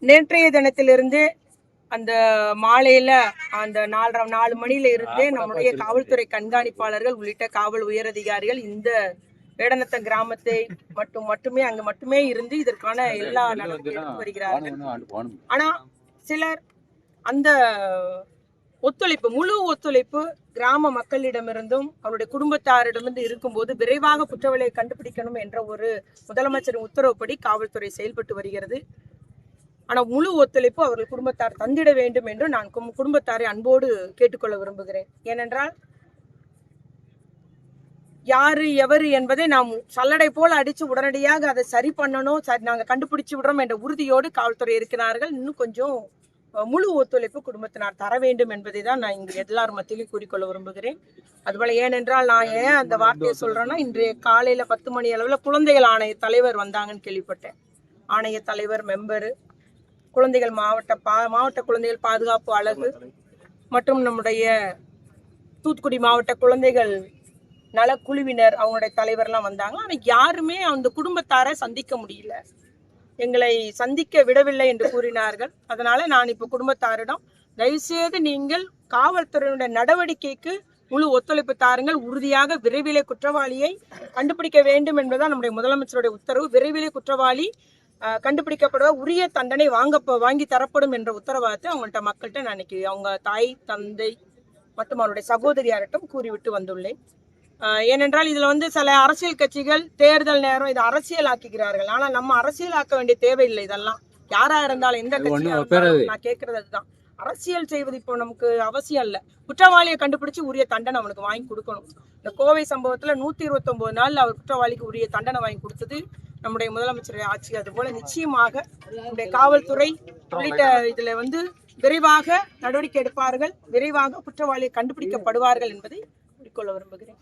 நேற்றைய தினத்திலிருந்து அந்த மாலையில அந்த 4 மணியில இருந்தே நம்முடைய காவல்துறை கண்காணிப்பாளர்கள் உள்ளிட்ட காவல் உயரதிகாரிகள் இந்த வேடநத்தம் கிராமத்தை மட்டுமே அங்கு மட்டுமே இருந்து இதற்கான எல்லா நடவடிக்கையும் எடுத்து வருகிறார்கள். ஆனா சிலர் அந்த ஒத்துழைப்பு, முழு ஒத்துழைப்பு கிராம மக்களிடமிருந்தும் அவருடைய குடும்பத்தாரிடமிருந்து இருக்கும்போது விரைவாக குற்றவாளியை கண்டுபிடிக்கணும் என்ற ஒரு முதலமைச்சரின் உத்தரவுப்படி காவல்துறை செயல்பட்டு வருகிறது. ஆனால் முழு ஒத்துழைப்பு அவர்கள் குடும்பத்தார் தந்திட வேண்டும் என்று நான் குடும்பத்தாரை அன்போடு கேட்டுக்கொள்ள விரும்புகிறேன். ஏனென்றால் யாரு எவரு என்பதை நாம் சல்லடை போல அடிச்சு உடனடியாக அதை சரி பண்ணணும், நாங்கள் கண்டுபிடிச்சு விடுறோம் என்ற உறுதியோடு காவல்துறை இருக்கிறார்கள். இன்னும் கொஞ்சம் முழு ஒத்துழைப்பு குடும்பத்தினார் தர வேண்டும் என்பதை தான் நான் இங்கு எல்லார் மத்தியிலும் கூறிக்கொள்ள விரும்புகிறேன். அதுபோல ஏனென்றால் நான் ஏன் அந்த வார்த்தையை சொல்றேன்னா, இன்றைய காலையில 10 மணி அளவில் குழந்தைகள் ஆணைய தலைவர் வந்தாங்கன்னு கேள்விப்பட்டேன். ஆணைய தலைவர் மெம்பரு, குழந்தைகள் மாவட்ட குழந்தைகள் பாதுகாப்பு அலகு மற்றும் நம்முடைய தூத்துக்குடி மாவட்ட குழந்தைகள் நலக்குழுவினர் அவங்களுடைய தலைவர்லாம் வந்தாங்க. ஆனால் யாருமே அந்த குடும்பத்தாரை சந்திக்க முடியல, எங்களை சந்திக்க விடவில்லை என்று கூறினார்கள். அதனால நான் இப்போ குடும்பத்தாரிடம் தயவுசெய்து நீங்கள் காவல்துறையினுடைய நடவடிக்கைக்கு முழு ஒத்துழைப்பு தாருங்கள், உறுதியாக விரைவிலே குற்றவாளியை கண்டுபிடிக்க வேண்டும் என்பதுதான் நம்முடைய முதலமைச்சருடைய உத்தரவு. விரைவிலே குற்றவாளி கண்டுபிடிக்கப்படுவ உரிய தண்டனை வாங்கி தரப்படும் என்ற உத்தரவாதத்தை அவங்கள்ட்ட மக்கள்கிட்ட நான் இன்னைக்கு அவங்க தாய் தந்தை மற்றும் அவருடைய சகோதரியாரிட்டும் கூறிவிட்டு வந்துள்ளேன். ஏனென்றால் இதுல சில அரசியல் கட்சிகள் தேர்தல் நேரம் இதை அரசியல் ஆக்குகிறார்கள். ஆனால் நம்ம அரசியல் ஆக்க வேண்டிய தேவையில்லை. இதெல்லாம் யாரா இருந்தாலும் எந்த கட்சியும் நான் கேட்கறது அதுதான். அரசியல் செய்வது இப்போ நமக்கு அவசியம் இல்லை. குற்றவாளியை கண்டுபிடிச்சு உரிய தண்டனை அவனுக்கு வாங்கி கொடுக்கணும். இந்த கோவை சம்பவத்துல 129 நாள் அவர் குற்றவாளிக்கு உரிய தண்டனை வாங்கி கொடுத்தது நம்முடைய முதலமைச்சருடைய ஆட்சி. அதுபோல நிச்சயமாக நம்முடைய காவல்துறை உள்ளிட்ட இதுல விரைவாக நடவடிக்கை எடுப்பார்கள், விரைவாக குற்றவாளியை கண்டுபிடிக்கப்படுவார்கள் என்பதை கூறிக்கொள்ள விரும்புகிறேன்.